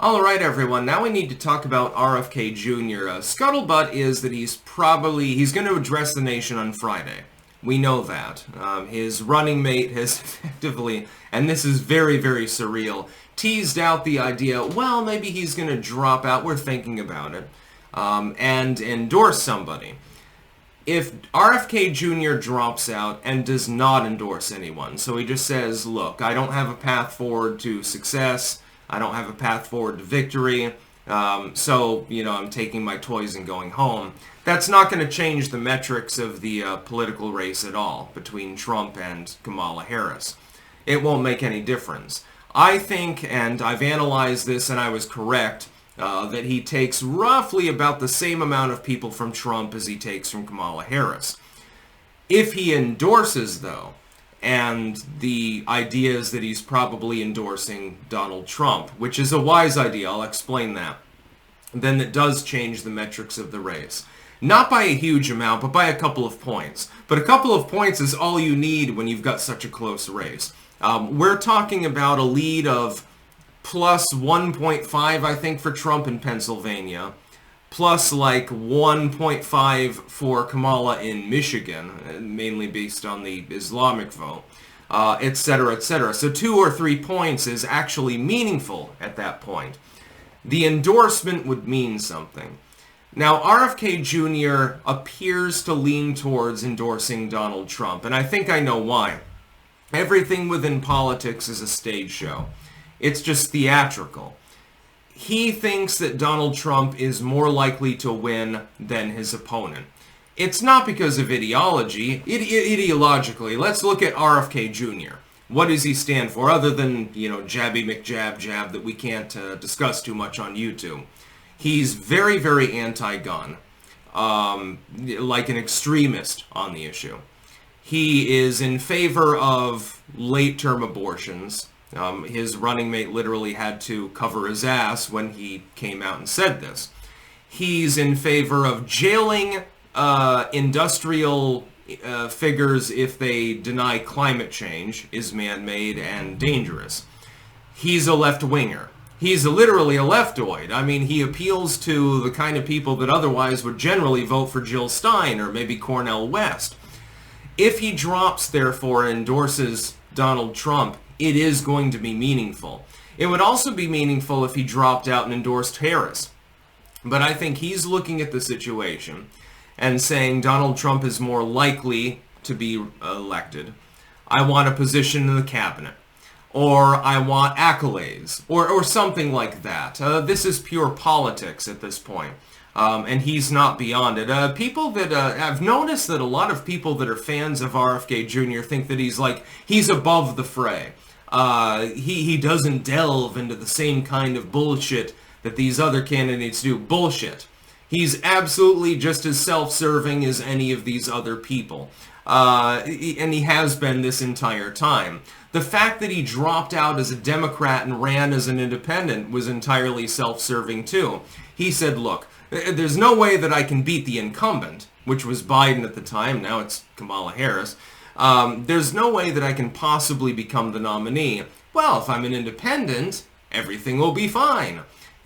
All right, everyone. Now we need to talk about RFK Jr. Scuttlebutt is that he's going to address the nation on Friday. We know that. His running mate has effectively, and this is very, very surreal, teased out the idea, well, maybe he's going to drop out, we're thinking about it, and endorse somebody. If RFK Jr. drops out and does not endorse anyone, so he just says, look, I don't have a path forward to success, I don't have a path forward to victory, so, I'm taking my toys and going home. That's not going to change the metrics of the political race at all between Trump and Kamala Harris. It won't make any difference. I think, and I've analyzed this and I was correct, that he takes roughly about the same amount of people from Trump as he takes from Kamala Harris. If he endorses, though, and the idea is that he's probably endorsing Donald Trump, which is a wise idea, I'll explain that, then it does change the metrics of the race. Not by a huge amount, but by a couple of points. But a couple of points is all you need when you've got such a close race. We're talking about a lead of plus 1.5, I think, for Trump in Pennsylvania, plus like 1.5 for Kamala in Michigan, mainly based on the Islamic vote, etc., etc. So 2 or 3 points is actually meaningful at that point. The endorsement would mean something. Now, RFK Jr. appears to lean towards endorsing Donald Trump, and I think I know why. Everything within politics is a stage show. It's just theatrical. He thinks that Donald Trump is more likely to win than his opponent. It's not because of ideology. Ideologically, let's look at RFK Jr. What does he stand for, other than, Jabby McJab Jab that we can't discuss too much on YouTube? He's very, very anti-gun, like an extremist on the issue. He is in favor of late-term abortions. His running mate literally had to cover his ass when he came out and said this. He's in favor of jailing industrial figures if they deny climate change is man-made and dangerous. He's a left-winger. He's literally a leftoid. I mean, he appeals to the kind of people that otherwise would generally vote for Jill Stein or maybe Cornel West. If he drops, therefore, and endorses Donald Trump, it is going to be meaningful. It would also be meaningful if he dropped out and endorsed Harris. But I think he's looking at the situation and saying Donald Trump is more likely to be elected. I want a position in the cabinet. Or I want accolades, or something like that. This is pure politics at this point, and he's not beyond it. People that I've noticed that a lot of people that are fans of RFK Jr. think that he's above the fray. He doesn't delve into the same kind of bullshit that these other candidates do. Bullshit. He's absolutely just as self-serving as any of these other people, and he has been this entire time. The fact that he dropped out as a Democrat and ran as an independent was entirely self-serving too. He said, look, there's no way that I can beat the incumbent, which was Biden at the time, now it's Kamala Harris. There's no way that I can possibly become the nominee. Well, if I'm an independent, everything will be fine.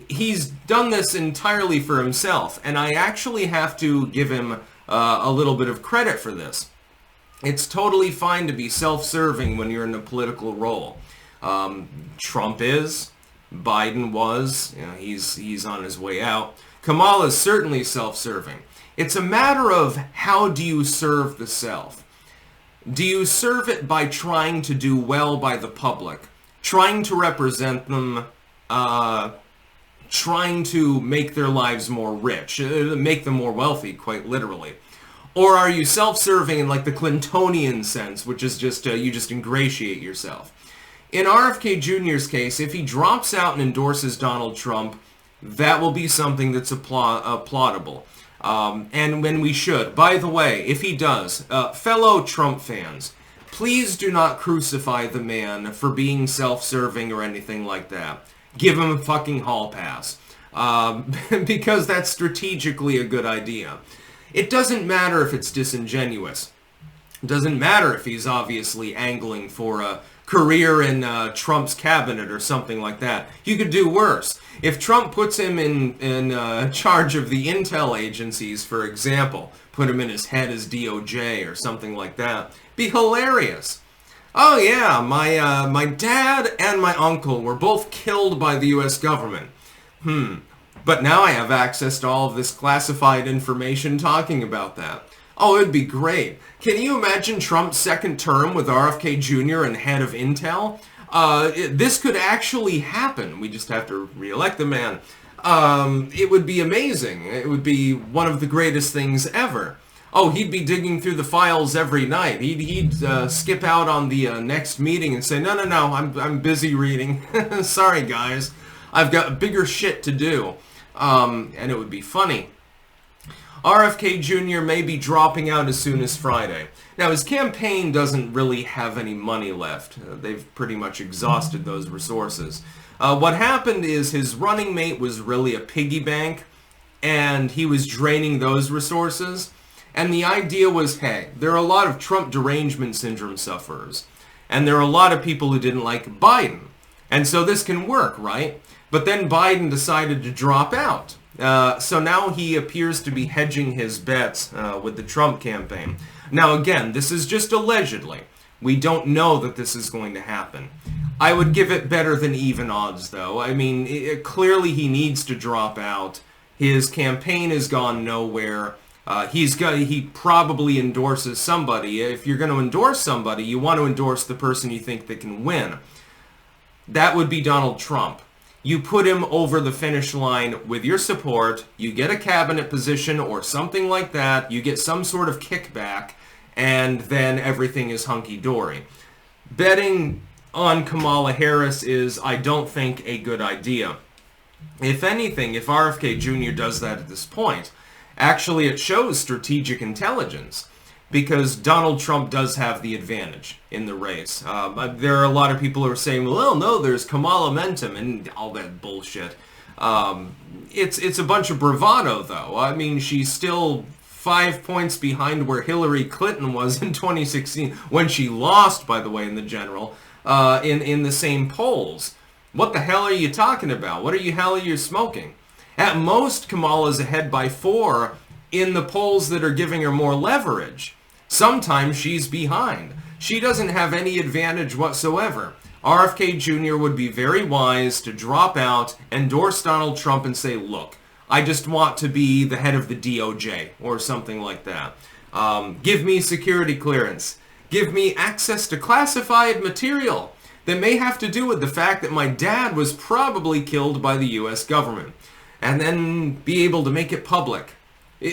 He's done this entirely for himself, and I actually have to give him a little bit of credit for this. It's totally fine to be self-serving when you're in a political role. Trump is. Biden was. He's on his way out. Kamala is certainly self-serving. It's a matter of how do you serve the self. Do you serve it by trying to do well by the public, trying to represent them, trying to make their lives more rich, make them more wealthy, quite literally? Or are you self-serving in like the Clintonian sense, which is just you just ingratiate yourself? In RFK Jr.'s case, if he drops out and endorses Donald Trump, that will be something that's applaudable. And when we should. By the way, if he does, fellow Trump fans, please do not crucify the man for being self-serving or anything like that. Give him a fucking hall pass. Because that's strategically a good idea. It doesn't matter if it's disingenuous. It doesn't matter if he's obviously angling for career in Trump's cabinet or something like that. You could do worse. If Trump puts him in charge of the intel agencies, for example, put him in his head as DOJ or something like that, be hilarious. Oh yeah, my dad and my uncle were both killed by the U.S. government. But now I have access to all of this classified information talking about that. Oh, it'd be great. Can you imagine Trump's second term with RFK Jr. and head of Intel? This could actually happen. We just have to re-elect the man. It would be amazing. It would be one of the greatest things ever. Oh, he'd be digging through the files every night. He'd skip out on the next meeting and say, no, I'm busy reading. Sorry, guys. I've got bigger shit to do. And it would be funny. RFK Jr. may be dropping out as soon as Friday. Now, his campaign doesn't really have any money left. They've pretty much exhausted those resources. What happened is his running mate was really a piggy bank, and he was draining those resources. And the idea was, hey, there are a lot of Trump derangement syndrome sufferers, and there are a lot of people who didn't like Biden. And so this can work, right? But then Biden decided to drop out. So now he appears to be hedging his bets with the Trump campaign. Now again, this is just allegedly. We don't know that this is going to happen. I would give it better than even odds, though. I mean, clearly he needs to drop out. His campaign has gone nowhere. He probably endorses somebody. If you're going to endorse somebody, you want to endorse the person you think that can win. That would be Donald Trump. You put him over the finish line with your support, you get a cabinet position or something like that, you get some sort of kickback, and then everything is hunky-dory. Betting on Kamala Harris is, I don't think, a good idea. If anything, if RFK Jr. does that at this point, actually it shows strategic intelligence, because Donald Trump does have the advantage in the race. There are a lot of people who are saying, well, no, there's Kamala momentum and all that bullshit. It's a bunch of bravado, though. I mean, she's still 5 points behind where Hillary Clinton was in 2016, when she lost, by the way, in the general, in the same polls. What the hell are you talking about? What the hell are you smoking? At most, Kamala's ahead by 4 in the polls that are giving her more leverage. Sometimes she's behind. She doesn't have any advantage whatsoever. RFK Jr. would be very wise to drop out, endorse Donald Trump, and say, look, I just want to be the head of the DOJ, or something like that. Give me security clearance. Give me access to classified material that may have to do with the fact that my dad was probably killed by the U.S. government. And then be able to make it public.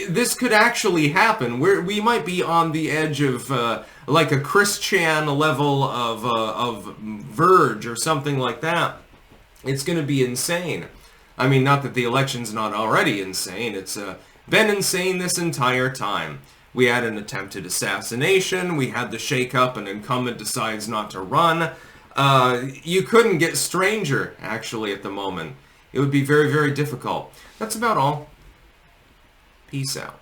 This could actually happen. We might be on the edge of like a Chris Chan level of Verge or something like that. It's going to be insane. I mean, not that the election's not already insane. It's been insane this entire time. We had an attempted assassination. We had the shake-up. An incumbent decides not to run. You couldn't get stranger, actually, at the moment. It would be very, very difficult. That's about all. Peace out.